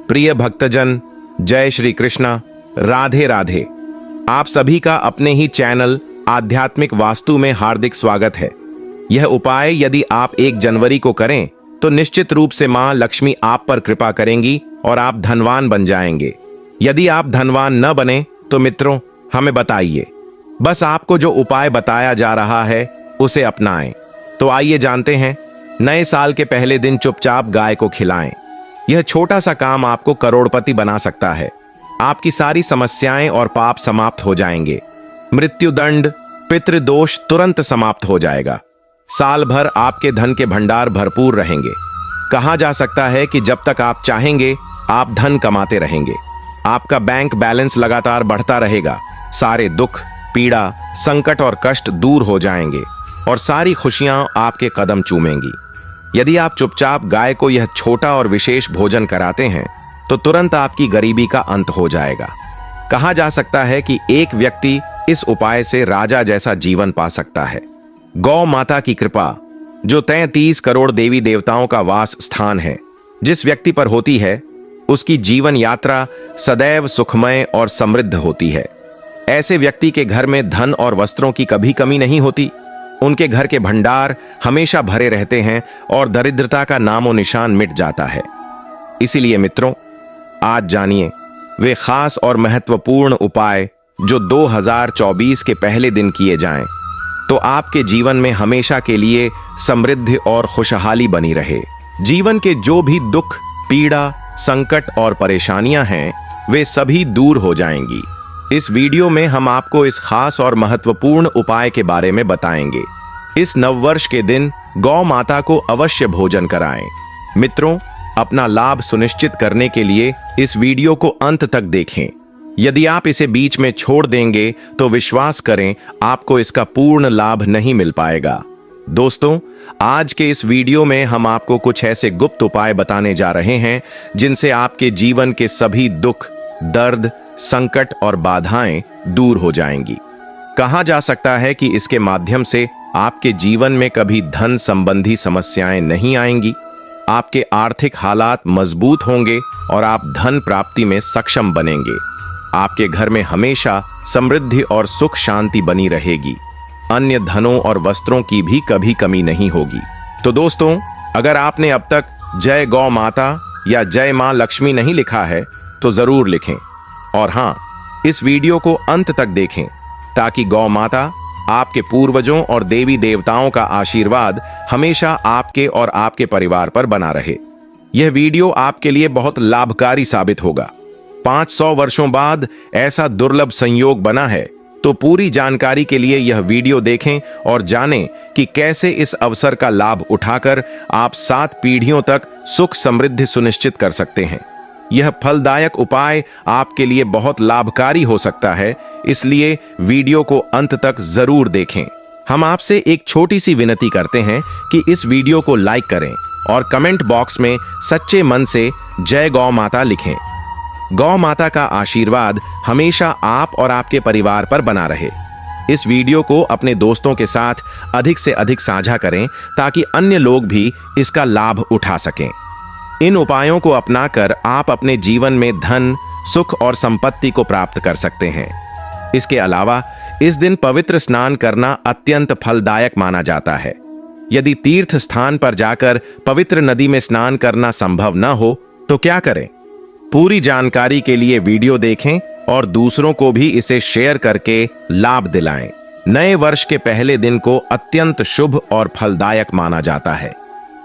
प्रिय भक्तजन, जय श्री कृष्णा, राधे राधे। आप सभी का अपने ही चैनल आध्यात्मिक वास्तु में हार्दिक स्वागत है। यह उपाय यदि आप 1 जनवरी को करें तो निश्चित रूप से मां लक्ष्मी आप पर कृपा करेंगी और आप धनवान बन जाएंगे। यदि आप धनवान न बने तो मित्रों हमें बताइए, बस आपको जो उपाय बताया जा रहा है उसे अपनाएं। तो आइए जानते हैं। नए साल के पहले दिन चुपचाप गाय को खिलाएं। यह छोटा सा काम आपको करोड़पति बना सकता है। आपकी सारी समस्याएं और पाप समाप्त हो जाएंगे। मृत्युदंड, पितृदोष तुरंत समाप्त हो जाएगा। साल भर आपके धन के भंडार भरपूर रहेंगे। कहा जा सकता है कि जब तक आप चाहेंगे आप धन कमाते रहेंगे। आपका बैंक बैलेंस लगातार बढ़ता रहेगा। सारे दुख, पीड़ा, संकट और कष्ट दूर हो जाएंगे और सारी खुशियां आपके कदम चूमेंगी। यदि आप चुपचाप गाय को यह छोटा और विशेष भोजन कराते हैं तो तुरंत आपकी गरीबी का अंत हो जाएगा। कहा जा सकता है कि एक व्यक्ति इस उपाय से राजा जैसा जीवन पा सकता है। गौ माता की कृपा, जो 33 करोड़ देवी देवताओं का वास स्थान है, जिस व्यक्ति पर होती है उसकी जीवन यात्रा सदैव सुखमय और समृद्ध होती है। ऐसे व्यक्ति के घर में धन और वस्त्रों की कभी कमी नहीं होती। उनके घर के भंडार हमेशा भरे रहते हैं और दरिद्रता का नामो निशान मिट जाता है। इसीलिए मित्रों, आज जानिए वे खास और महत्वपूर्ण उपाय जो 2024 के पहले दिन किए जाएं, तो आपके जीवन में हमेशा के लिए समृद्धि और खुशहाली बनी रहे। जीवन के जो भी दुख, पीड़ा, संकट और परेशानियां हैं, वे सभी दूर हो जाएंगी। इस वीडियो में हम आपको इस खास और महत्वपूर्ण उपाय के बारे में बताएंगे। इस नववर्ष के दिन गौ माता को अवश्य भोजन कराएं। मित्रों, अपना लाभ सुनिश्चित करने के लिए इस वीडियो को अंत तक देखें। यदि आप इसे बीच में छोड़ देंगे तो विश्वास करें आपको इसका पूर्ण लाभ नहीं मिल पाएगा। दोस्तों, आज के इस वीडियो में हम आपको कुछ ऐसे गुप्त उपाय बताने जा रहे हैं जिनसे आपके जीवन के सभी दुख, दर्द, संकट और बाधाएं दूर हो जाएंगी। कहा जा सकता है कि इसके माध्यम से आपके जीवन में कभी धन संबंधी समस्याएं नहीं आएंगी। आपके आर्थिक हालात मजबूत होंगे और आप धन प्राप्ति में सक्षम बनेंगे। आपके घर में हमेशा समृद्धि और सुख शांति बनी रहेगी। अन्य धनों और वस्त्रों की भी कभी कमी नहीं होगी। तो दोस्तों, अगर आपने अब तक जय गौ माता या जय मां लक्ष्मी नहीं लिखा है तो जरूर लिखें। और हां, इस वीडियो को अंत तक देखें ताकि गौ माता, आपके पूर्वजों और देवी देवताओं का आशीर्वाद हमेशा आपके और आपके परिवार पर बना रहे। यह वीडियो आपके लिए बहुत लाभकारी साबित होगा। 500 वर्षों बाद ऐसा दुर्लभ संयोग बना है, तो पूरी जानकारी के लिए यह वीडियो देखें और जानें कि कैसे इस अवसर का लाभ उठाकर आप 7 पीढ़ियों तक सुख समृद्धि सुनिश्चित कर सकते हैं। यह फलदायक उपाय आपके लिए बहुत लाभकारी हो सकता है, इसलिए वीडियो को अंत तक जरूर देखें। हम आपसे एक छोटी सी विनती करते हैं कि इस वीडियो को लाइक करें और कमेंट बॉक्स में सच्चे मन से जय गौ माता लिखें। गौ माता का आशीर्वाद हमेशा आप और आपके परिवार पर बना रहे। इस वीडियो को अपने दोस्तों के साथ अधिक से अधिक साझा करें ताकि अन्य लोग भी इसका लाभ उठा सकें। इन उपायों को अपनाकर आप अपने जीवन में धन, सुख और संपत्ति को प्राप्त कर सकते हैं। इसके अलावा इस दिन पवित्र स्नान करना अत्यंत फलदायक माना जाता है। यदि तीर्थ स्थान पर जाकर पवित्र नदी में स्नान करना संभव न हो तो क्या करें? पूरी जानकारी के लिए वीडियो देखें और दूसरों को भी इसे शेयर करके लाभ दिलाएं। नए वर्ष के पहले दिन को अत्यंत शुभ और फलदायक माना जाता है।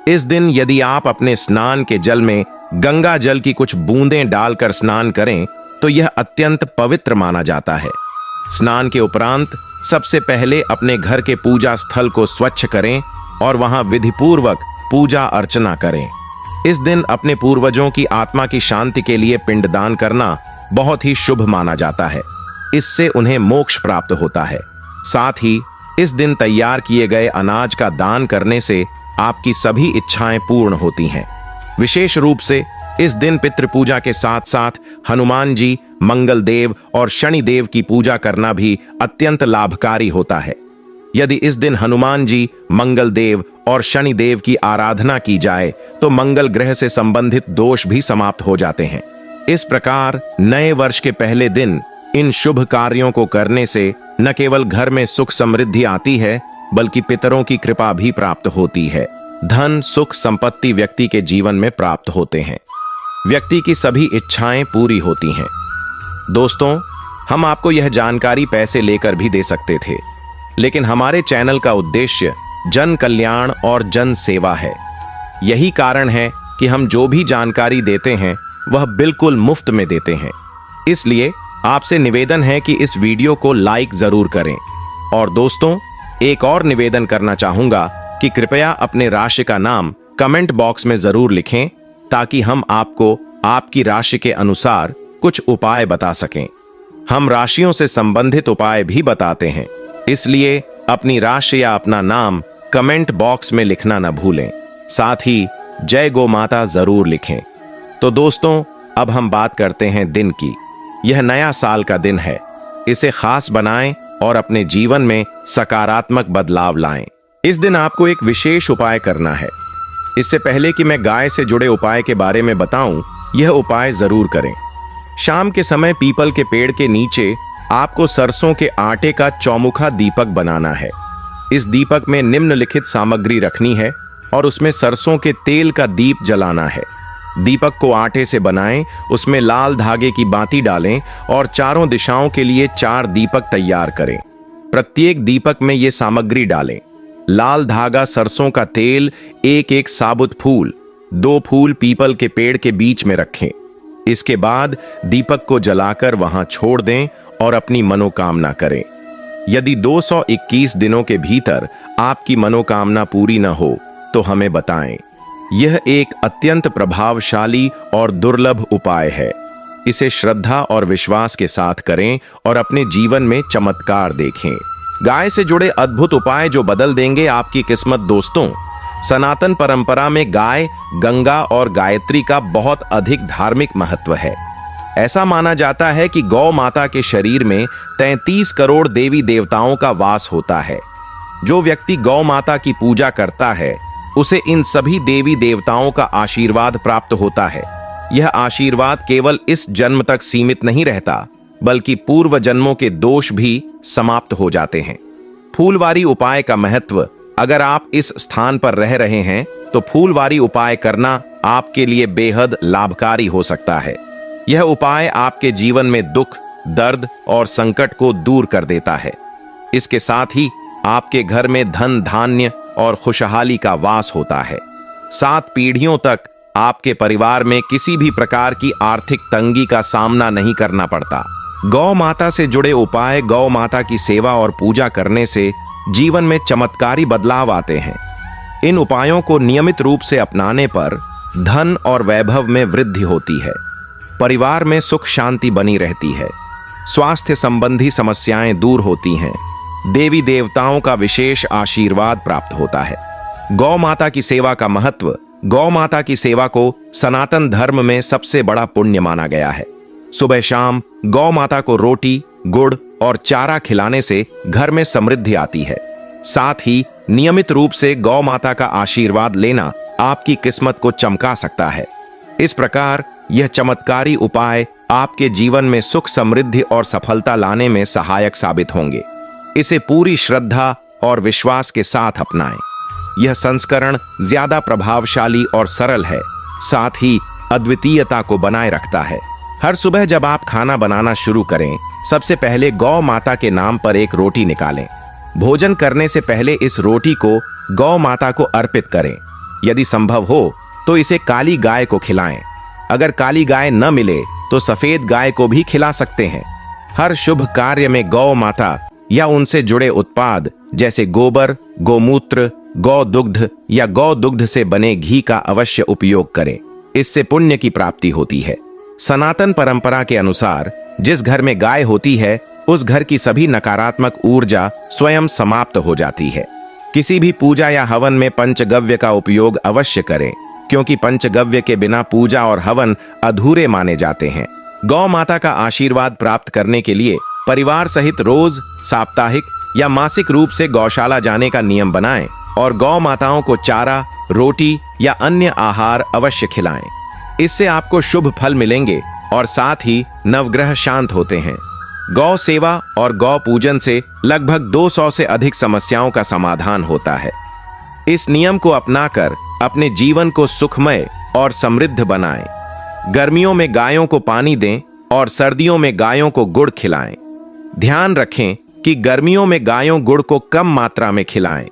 इस दिन यदि आप अपने स्नान के जल में गंगा जल की कुछ बूंदें डालकर स्नान करें तो यह अत्यंत पवित्र माना जाता है। स्नान के उपरांत सबसे पहले अपने घर के पूजा स्थल को स्वच्छ करें और वहां विधिपूर्वक पूजा अर्चना करें। इस दिन अपने पूर्वजों की आत्मा की शांति के लिए पिंडदान करना बहुत ही शुभ माना जाता है। इससे उन्हें मोक्ष प्राप्त होता है। साथ ही इस दिन तैयार किए गए अनाज का दान करने से आपकी सभी इच्छाएं पूर्ण होती हैं। विशेष रूप से इस दिन पितृ पूजा के साथ साथ हनुमान जी, मंगल देव और शनि देव की पूजा करना भी अत्यंत लाभकारी होता है। यदि इस दिन हनुमान जी, मंगल देव और शनि देव की आराधना की जाए तो मंगल ग्रह से संबंधित दोष भी समाप्त हो जाते हैं। इस प्रकार नए वर्ष के पहले दिन इन शुभ कार्यों को करने से न केवल घर में सुख समृद्धि आती है, बल्कि पितरों की कृपा भी प्राप्त होती है। धन, सुख, संपत्ति व्यक्ति के जीवन में प्राप्त होते हैं। व्यक्ति की सभी इच्छाएं पूरी होती हैं। दोस्तों, हम आपको यह जानकारी पैसे लेकर भी दे सकते थे, लेकिन हमारे चैनल का उद्देश्य जन कल्याण और जन सेवा है। यही कारण है कि हम जो भी जानकारी देते हैं वह बिल्कुल मुफ्त में देते हैं। इसलिए आपसे निवेदन है कि इस वीडियो को लाइक जरूर करें। और दोस्तों, एक और निवेदन करना चाहूंगा कि कृपया अपने राशि का नाम कमेंट बॉक्स में जरूर लिखें, ताकि हम आपको आपकी राशि के अनुसार कुछ उपाय बता सकें। हम राशियों से संबंधित उपाय भी बताते हैं, इसलिए अपनी राशि या अपना नाम कमेंट बॉक्स में लिखना न भूलें। साथ ही जय गौ माता जरूर लिखें। तो दोस्तों, अब हम बात करते हैं दिन की। यह नया साल का दिन है। इसे खास बनाएं और अपने जीवन में सकारात्मक बदलाव लाएं। इस दिन आपको एक विशेष उपाय करना है। इससे पहले कि मैं गाय से जुड़े उपाय के बारे में बताऊं, यह उपाय जरूर करें। शाम के समय पीपल के पेड़ के नीचे आपको सरसों के आटे का चौमुखा दीपक बनाना है। इस दीपक में निम्नलिखित सामग्री रखनी है और उसमें सरसों के तेल का दीप जलाना है। दीपक को आटे से बनाएं, उसमें लाल धागे की बाती डालें और चारों दिशाओं के लिए 4 दीपक तैयार करें। प्रत्येक दीपक में ये सामग्री डालें। लाल धागा, सरसों का तेल, एक साबुत फूल, 2 फूल पीपल के पेड़ के बीच में रखें। इसके बाद दीपक को जलाकर वहां छोड़ दें और अपनी मनोकामना करें। यदि 221 दिनों के भीतर आपकी मनोकामना पूरी न हो तो हमें बताएं। यह एक अत्यंत प्रभावशाली और दुर्लभ उपाय है। इसे श्रद्धा और विश्वास के साथ करें और अपने जीवन में चमत्कार देखें। गाय से जुड़े अद्भुत उपाय जो बदल देंगे आपकी किस्मत। दोस्तों, सनातन परंपरा में गाय, गंगा और गायत्री का बहुत अधिक धार्मिक महत्व है। ऐसा माना जाता है कि गौ माता के शरीर में 33 करोड़ देवी देवताओं का वास होता है। जो व्यक्ति गौ माता की पूजा करता है उसे इन सभी देवी देवताओं का आशीर्वाद प्राप्त होता है। यह आशीर्वाद केवल इस जन्म तक सीमित नहीं रहता, बल्कि पूर्व जन्मों के दोष भी समाप्त हो जाते हैं। फूलवारी उपाय का महत्व। अगर आप इस स्थान पर रह रहे हैं तो फूलवारी उपाय करना आपके लिए बेहद लाभकारी हो सकता है। यह उपाय आपके जीवन में दुख, दर्द और संकट को दूर कर देता है। इसके साथ ही आपके घर में धन, धान्य और खुशहाली का वास होता है। 7 पीढ़ियों तक आपके परिवार में किसी भी प्रकार की आर्थिक तंगी का सामना नहीं करना पड़ता। गौ माता से जुड़े उपाय। गौ माता की सेवा और पूजा करने से जीवन में चमत्कारी बदलाव आते हैं। इन उपायों को नियमित रूप से अपनाने पर धन और वैभव में वृद्धि होती है। परिवार में सुख शांति बनी रहती है। स्वास्थ्य संबंधी समस्याएं दूर होती हैं। देवी देवताओं का विशेष आशीर्वाद प्राप्त होता है। गौ माता की सेवा का महत्व। गौ माता की सेवा को सनातन धर्म में सबसे बड़ा पुण्य माना गया है। सुबह शाम गौ माता को रोटी, गुड़ और चारा खिलाने से घर में समृद्धि आती है। साथ ही नियमित रूप से गौ माता का आशीर्वाद लेना आपकी किस्मत को चमका सकता है। इस प्रकार यह चमत्कारी उपाय आपके जीवन में सुख, समृद्धि और सफलता लाने में सहायक साबित होंगे। इसे पूरी श्रद्धा और विश्वास के साथ अपनाएं। यह संस्करण ज्यादा प्रभावशाली और सरल है, साथ ही अद्वितीयता को बनाए रखता है। हर सुबह जब आप खाना बनाना शुरू करें, सबसे पहले गौ माता के नाम पर एक रोटी निकालें। भोजन करने से पहले इस रोटी को गौ माता को अर्पित करें। यदि संभव हो तो इसे काली गाय को खिलाएं। अगर काली गाय न मिले तो सफेद गाय को भी खिला सकते हैं। हर शुभ कार्य में गौ माता या उनसे जुड़े उत्पाद जैसे गोबर, गोमूत्र, गौ दुग्ध या गौ दुग्ध से बने घी का अवश्य उपयोग करें। इससे पुण्य की प्राप्ति होती है। सनातन परंपरा के अनुसार जिस घर में गाय होती है उस घर की सभी नकारात्मक ऊर्जा स्वयं समाप्त हो जाती है। किसी भी पूजा या हवन में पंचगव्य का उपयोग अवश्य करें, क्योंकि पंचगव्य के बिना पूजा और हवन अधूरे माने जाते हैं। गौ माता का आशीर्वाद प्राप्त करने के लिए परिवार सहित रोज, साप्ताहिक या मासिक रूप से गौशाला जाने का नियम बनाएं और गौ माताओं को चारा, रोटी या अन्य आहार अवश्य खिलाएं। इससे आपको शुभ फल मिलेंगे और साथ ही नवग्रह शांत होते हैं। गौ सेवा और गौ पूजन से लगभग 200 से अधिक समस्याओं का समाधान होता है। इस नियम को अपनाकर अपने जीवन को सुखमय और समृद्ध बनाएं। गर्मियों में गायों को पानी दें और सर्दियों में गायों को गुड़ खिलाएं। ध्यान रखें कि गर्मियों में गायों गुड़ को कम मात्रा में खिलाएं।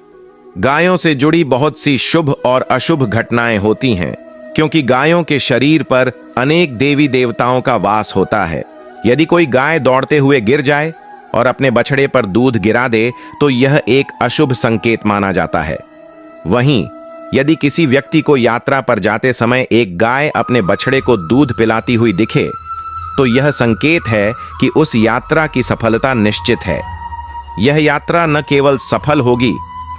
गायों से जुड़ी बहुत सी शुभ और अशुभ घटनाएं होती हैं, क्योंकि गायों के शरीर पर अनेक देवी देवताओं का वास होता है। यदि कोई गाय दौड़ते हुए गिर जाए और अपने बछड़े पर दूध गिरा दे तो यह एक अशुभ संकेत माना जाता है। वहीं यदि किसी व्यक्ति को यात्रा पर जाते समय एक गाय अपने बछड़े को दूध पिलाती हुई दिखे तो यह संकेत है कि उस यात्रा की सफलता निश्चित है। यह यात्रा न केवल सफल होगी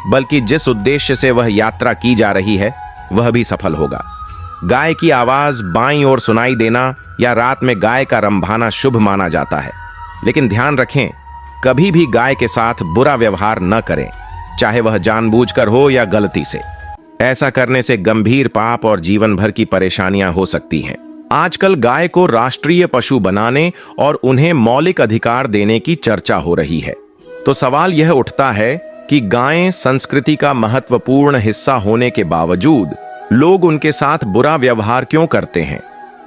बल्कि जिस उद्देश्य से वह यात्रा की जा रही है वह भी सफल होगा। गाय की आवाज बाईं ओर सुनाई देना या रात में गाय का रंभाना शुभ माना जाता है, लेकिन ध्यान रखें कभी भी गाय के साथ बुरा व्यवहार न करें, चाहे वह जानबूझकर हो या गलती से। ऐसा करने से गंभीर पाप और जीवन भर की परेशानियां हो सकती हैं। आजकल गाय को राष्ट्रीय पशु बनाने और उन्हें मौलिक अधिकार देने की चर्चा हो रही है। तो सवाल यह उठता है कि गायें संस्कृति का महत्वपूर्ण हिस्सा होने के बावजूद लोग उनके साथ बुरा व्यवहार क्यों करते हैं?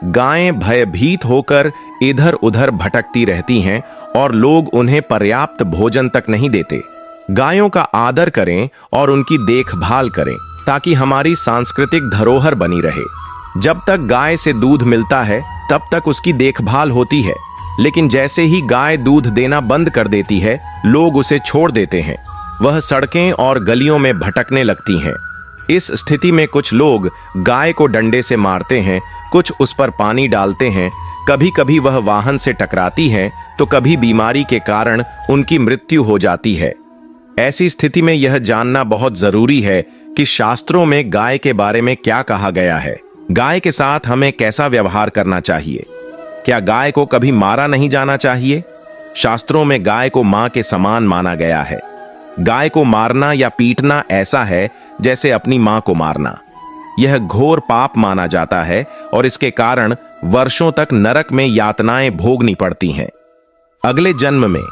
गायें भयभीत होकर इधर उधर भटकती रहती हैं और लोग उन्हें पर्याप्त भोजन तक नहीं देते। गायों का आदर करें और उनकी देखभाल करें ताकि हमारी सांस्कृतिक धरोहर बनी रहे। जब तक गाय से दूध मिलता है तब तक उसकी देखभाल होती है, लेकिन जैसे ही गाय दूध देना बंद कर देती है लोग उसे छोड़ देते हैं। वह सड़कें और गलियों में भटकने लगती हैं। इस स्थिति में कुछ लोग गाय को डंडे से मारते हैं, कुछ उस पर पानी डालते हैं, कभी कभी वह वाहन से टकराती है तो कभी बीमारी के कारण उनकी मृत्यु हो जाती है। ऐसी स्थिति में यह जानना बहुत जरूरी है कि शास्त्रों में गाय के बारे में क्या कहा गया है। गाय के साथ हमें कैसा व्यवहार करना चाहिए? क्या गाय को कभी मारा नहीं जाना चाहिए? शास्त्रों में गाय को मां के समान माना गया है। गाय को मारना या पीटना ऐसा है जैसे अपनी मां को मारना। यह घोर पाप माना जाता है और इसके कारण वर्षों तक नरक में यातनाएं भोगनी पड़ती हैं। अगले जन्म में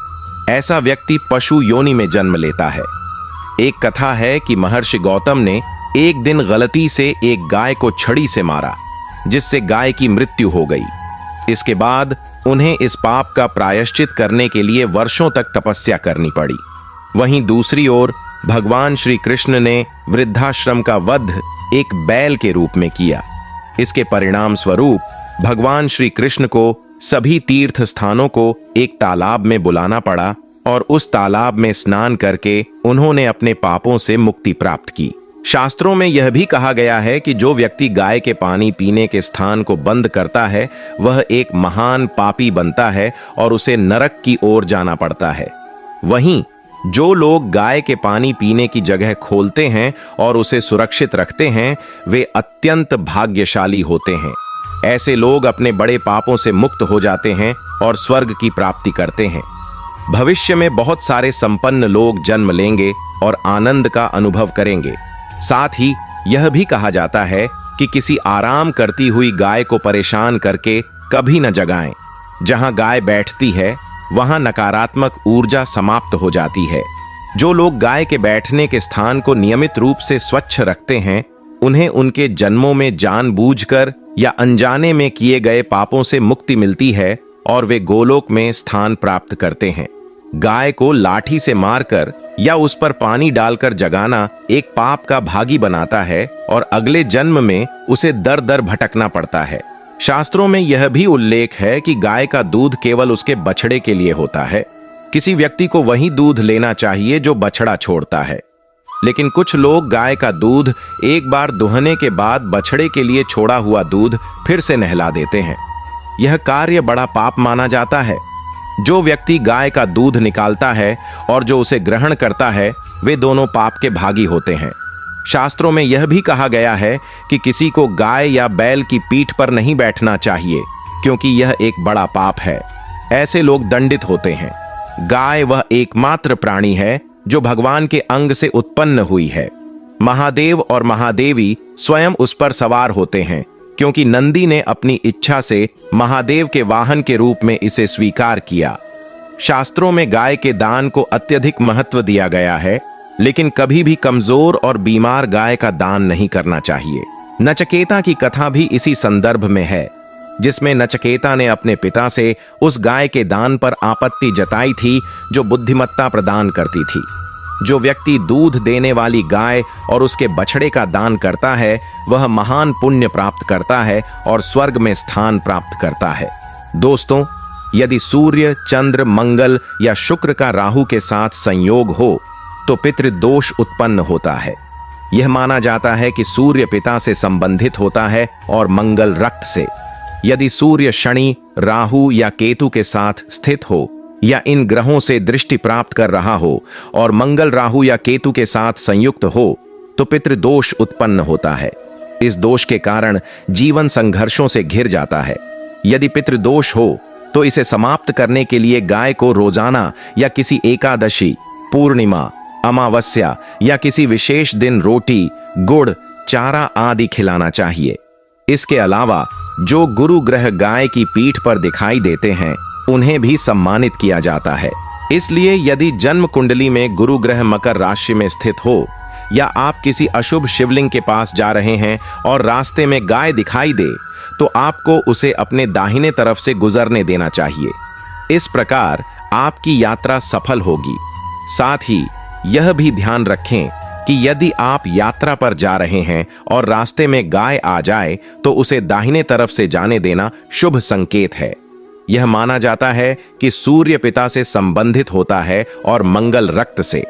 ऐसा व्यक्ति पशु योनि में जन्म लेता है। एक कथा है कि महर्षि गौतम ने एक दिन गलती से एक गाय को छड़ी से मारा, जिससे गाय की मृत्यु हो गई। इसके बाद उन्हें इस पाप का प्रायश्चित करने के लिए वर्षों तक तपस्या करनी पड़ी। वहीं दूसरी ओर भगवान श्री कृष्ण ने वृद्धाश्रम का वध एक बैल के रूप में किया। इसके परिणाम स्वरूप भगवान श्री कृष्ण को सभी तीर्थ स्थानों को एक तालाब में बुलाना पड़ा और उस तालाब में स्नान करके उन्होंने अपने पापों से मुक्ति प्राप्त की। शास्त्रों में यह भी कहा गया है कि जो व्यक्ति गाय के पानी पीने के स्थान को बंद करता है वह एक महान पापी बनता है और उसे नरक की ओर जाना पड़ता है। वहीं जो लोग गाय के पानी पीने की जगह खोलते हैं और उसे सुरक्षित रखते हैं वे अत्यंत भाग्यशाली होते हैं। ऐसे लोग अपने बड़े पापों से मुक्त हो जाते हैं और स्वर्ग की प्राप्ति करते हैं। भविष्य में बहुत सारे संपन्न लोग जन्म लेंगे और आनंद का अनुभव करेंगे। साथ ही यह भी कहा जाता है कि किसी आराम करती हुई गाय को परेशान करके कभी न जगाएं। जहां गाय बैठती है वहां नकारात्मक ऊर्जा समाप्त हो जाती है। जो लोग गाय के बैठने के स्थान को नियमित रूप से स्वच्छ रखते हैं उन्हें उनके जन्मों में जानबूझकर या अनजाने में किए गए पापों से मुक्ति मिलती है और वे गोलोक में स्थान प्राप्त करते हैं। गाय को लाठी से मारकर या उस पर पानी डालकर जगाना एक पाप का भागी बनाता है और अगले जन्म में उसे दर दर भटकना पड़ता है। शास्त्रों में यह भी उल्लेख है कि गाय का दूध केवल उसके बछड़े के लिए होता है। किसी व्यक्ति को वही दूध लेना चाहिए जो बछड़ा छोड़ता है। लेकिन कुछ लोग गाय का दूध एक बार दुहने के बाद बछड़े के लिए छोड़ा हुआ दूध फिर से नहला देते हैं। यह कार्य बड़ा पाप माना जाता है। जो व्यक्ति गाय का दूध निकालता है और जो उसे ग्रहण करता है वे दोनों पाप के भागी होते हैं। शास्त्रों में यह भी कहा गया है कि किसी को गाय या बैल की पीठ पर नहीं बैठना चाहिए, क्योंकि यह एक बड़ा पाप है। ऐसे लोग दंडित होते हैं। गाय वह एकमात्र प्राणी है जो भगवान के अंग से उत्पन्न हुई है। महादेव और महादेवी स्वयं उस पर सवार होते हैं, क्योंकि नंदी ने अपनी इच्छा से महादेव के वाहन के रूप में इसे स्वीकार किया। शास्त्रों में गाय के दान को अत्यधिक महत्व दिया गया है, लेकिन कभी भी कमजोर और बीमार गाय का दान नहीं करना चाहिए। नचिकेता की कथा भी इसी संदर्भ में है, जिसमें नचिकेता ने अपने पिता से उस गाय के दान पर आपत्ति जताई थी जो बुद्धिमत्ता प्रदान करती थी। जो व्यक्ति दूध देने वाली गाय और उसके बछड़े का दान करता है, वह महान पुण्य प्राप्त करता है और स्वर्ग में स्थान प्राप्त करता है। दोस्तों, यदि सूर्य, चंद्र, मंगल या शुक्र का राहु के साथ संयोग हो तो पितृदोष उत्पन्न होता है। यह माना जाता है कि सूर्य पिता से संबंधित होता है और मंगल रक्त से। यदि सूर्य शनि, राहु या केतु के साथ स्थित हो या इन ग्रहों से दृष्टि प्राप्त कर रहा हो और मंगल राहु या केतु के साथ संयुक्त हो तो पितृदोष उत्पन्न होता है। इस दोष के कारण जीवन संघर्षों से घिर जाता है। यदि पितृदोष हो तो इसे समाप्त करने के लिए गाय को रोजाना या किसी एकादशी, पूर्णिमा, अमावस्या या किसी विशेष दिन रोटी, गुड़, चारा आदि खिलाना चाहिए। इसके अलावा जो गुरु ग्रह गाय की पीठ पर दिखाई देते हैं, उन्हें भी सम्मानित किया जाता है। इसलिए यदि जन्म कुंडली में गुरु ग्रह मकर राशि में स्थित हो या आप किसी अशुभ शिवलिंग के पास जा रहे हैं और रास्ते में गाय दिखाई दे, तो आपको उसे अपने दाहिने तरफ से गुजरने देना चाहिए। इस प्रकार आपकी यात्रा सफल होगी। साथ ही यह भी ध्यान रखें कि यदि आप यात्रा पर जा रहे हैं और रास्ते में गाय आ जाए तो उसे दाहिने तरफ से जाने देना शुभ संकेत है। यह माना जाता है कि सूर्य पिता से संबंधित होता है और मंगल रक्त से।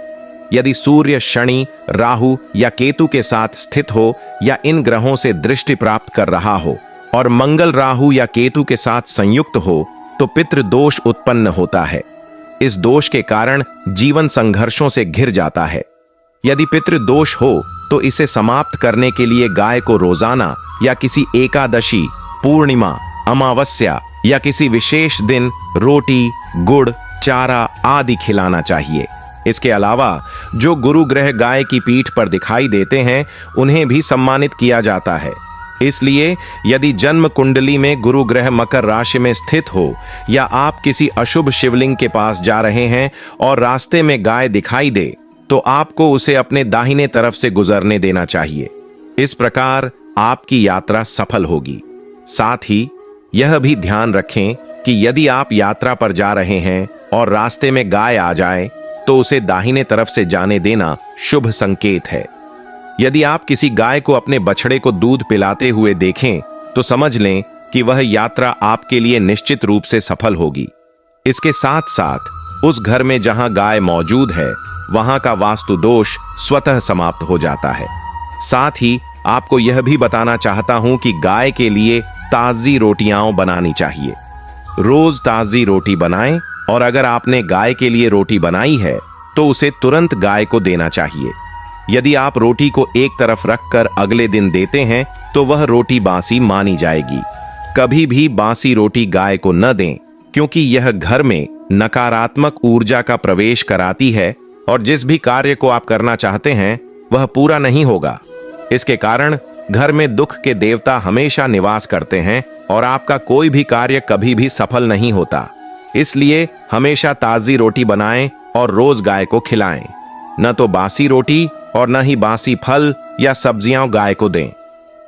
यदि सूर्य शनि, राहु या केतु के साथ स्थित हो या इन ग्रहों से दृष्टि प्राप्त कर रहा हो और मंगल राहु या केतु के साथ संयुक्त हो तो पितृदोष उत्पन्न होता है। इस दोष के कारण जीवन संघर्षों से घिर जाता है। यदि पितृदोष हो तो इसे समाप्त करने के लिए गाय को रोजाना या किसी एकादशी, पूर्णिमा, अमावस्या या किसी विशेष दिन रोटी, गुड़, चारा आदि खिलाना चाहिए। इसके अलावा जो गुरु ग्रह गाय की पीठ पर दिखाई देते हैं, उन्हें भी सम्मानित किया जाता है। इसलिए यदि जन्म कुंडली में गुरु ग्रह मकर राशि में स्थित हो या आप किसी अशुभ शिवलिंग के पास जा रहे हैं और रास्ते में गाय दिखाई दे, तो आपको उसे अपने दाहिने तरफ से गुजरने देना चाहिए। इस प्रकार आपकी यात्रा सफल होगी। साथ ही यह भी ध्यान रखें कि यदि आप यात्रा पर जा रहे हैं और रास्ते में गाय आ जाए तो उसे दाहिने तरफ से जाने देना शुभ संकेत है। यदि आप किसी गाय को अपने बछड़े को दूध पिलाते हुए देखें तो समझ लें कि वह यात्रा आपके लिए निश्चित रूप से सफल होगी। इसके साथ साथ उस घर में जहां गाय मौजूद है, वहां का वास्तु दोष स्वतः समाप्त हो जाता है। साथ ही आपको यह भी बताना चाहता हूं कि गाय के लिए ताजी रोटियां बनानी चाहिए। रोज ताजी रोटी बनाएं और अगर आपने गाय के लिए रोटी बनाई है तो उसे तुरंत गाय को देना चाहिए। यदि आप रोटी को एक तरफ रखकर अगले दिन देते हैं तो वह रोटी बासी मानी जाएगी। कभी भी बासी रोटी गाय को न दें, क्योंकि यह घर में नकारात्मक ऊर्जा का प्रवेश कराती है और जिस भी कार्य को आप करना चाहते हैं वह पूरा नहीं होगा। इसके कारण घर में दुख के देवता हमेशा निवास करते हैं और आपका कोई भी कार्य कभी भी सफल नहीं होता। इसलिए हमेशा ताजी रोटी बनाएं और रोज गाय को खिलाएं। न तो बासी रोटी और न ही बासी फल या सब्जियां गाय को दें।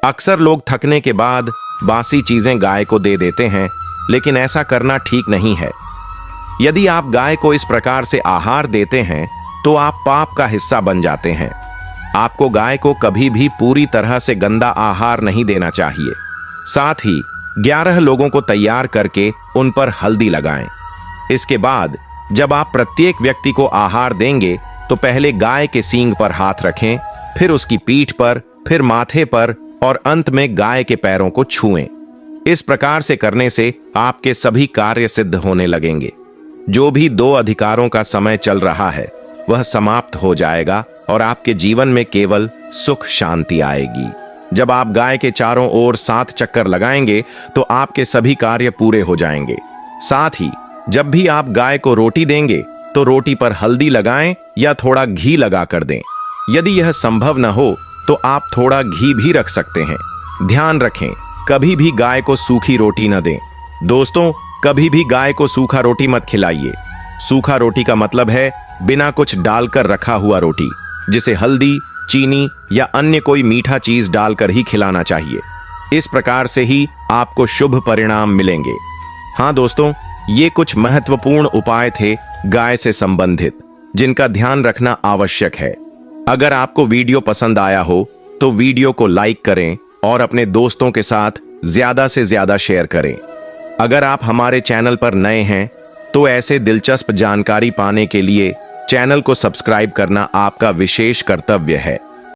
अक्सर लोग थकने के बाद बासी चीजें गाय को दे देते हैं, लेकिन ऐसा करना ठीक नहीं है। यदि आप गाय को इस प्रकार से आहार देते हैं तो आप पाप का हिस्सा बन जाते हैं। आपको गाय को कभी भी पूरी तरह से गंदा आहार नहीं देना चाहिए। साथ ही 11 लोगों को तैयार करके उन पर हल्दी लगाएं। इसके बाद जब आप प्रत्येक व्यक्ति को आहार देंगे तो पहले गाय के सींग पर हाथ रखें, फिर उसकी पीठ पर, फिर माथे पर और अंत में गाय के पैरों को छुएं। इस प्रकार से करने से आपके सभी कार्य सिद्ध होने लगेंगे। जो भी 2 अधिकारों का समय चल रहा है वह समाप्त हो जाएगा और आपके जीवन में केवल सुख शांति आएगी। जब आप गाय के चारों ओर 7 चक्कर लगाएंगे तो आपके सभी कार्य पूरे हो जाएंगे। साथ ही जब भी आप गाय को रोटी देंगे तो रोटी पर हल्दी लगाएं या थोड़ा घी लगा कर दें। यदि यह संभव न हो तो आप थोड़ा घी भी रख सकते हैं। ध्यान रखें, कभी भी गाय को सूखी रोटी न दें। दोस्तों, कभी भी गाय को सूखा रोटी मत खिलाइए। सूखा रोटी का मतलब है बिना कुछ डालकर रखा हुआ रोटी, जिसे हल्दी, चीनी या अन्य कोई मीठा चीज डालकर ही खिलाना चाहिए। इस प्रकार से ही आपको शुभ परिणाम मिलेंगे। हाँ दोस्तों, ये कुछ महत्वपूर्ण उपाय थे गाय से संबंधित, जिनका ध्यान रखना आवश्यक है। अगर आपको वीडियो पसंद आया हो तो वीडियो को लाइक करें और अपने दोस्तों के साथ ज्यादा से ज्यादा शेयर करें। अगर आप हमारे चैनल पर नए हैं तो ऐसे दिलचस्प जानकारी पाने के लिए चैनल को सब्सक्राइब करना आपका विशेष कर्तव्य है।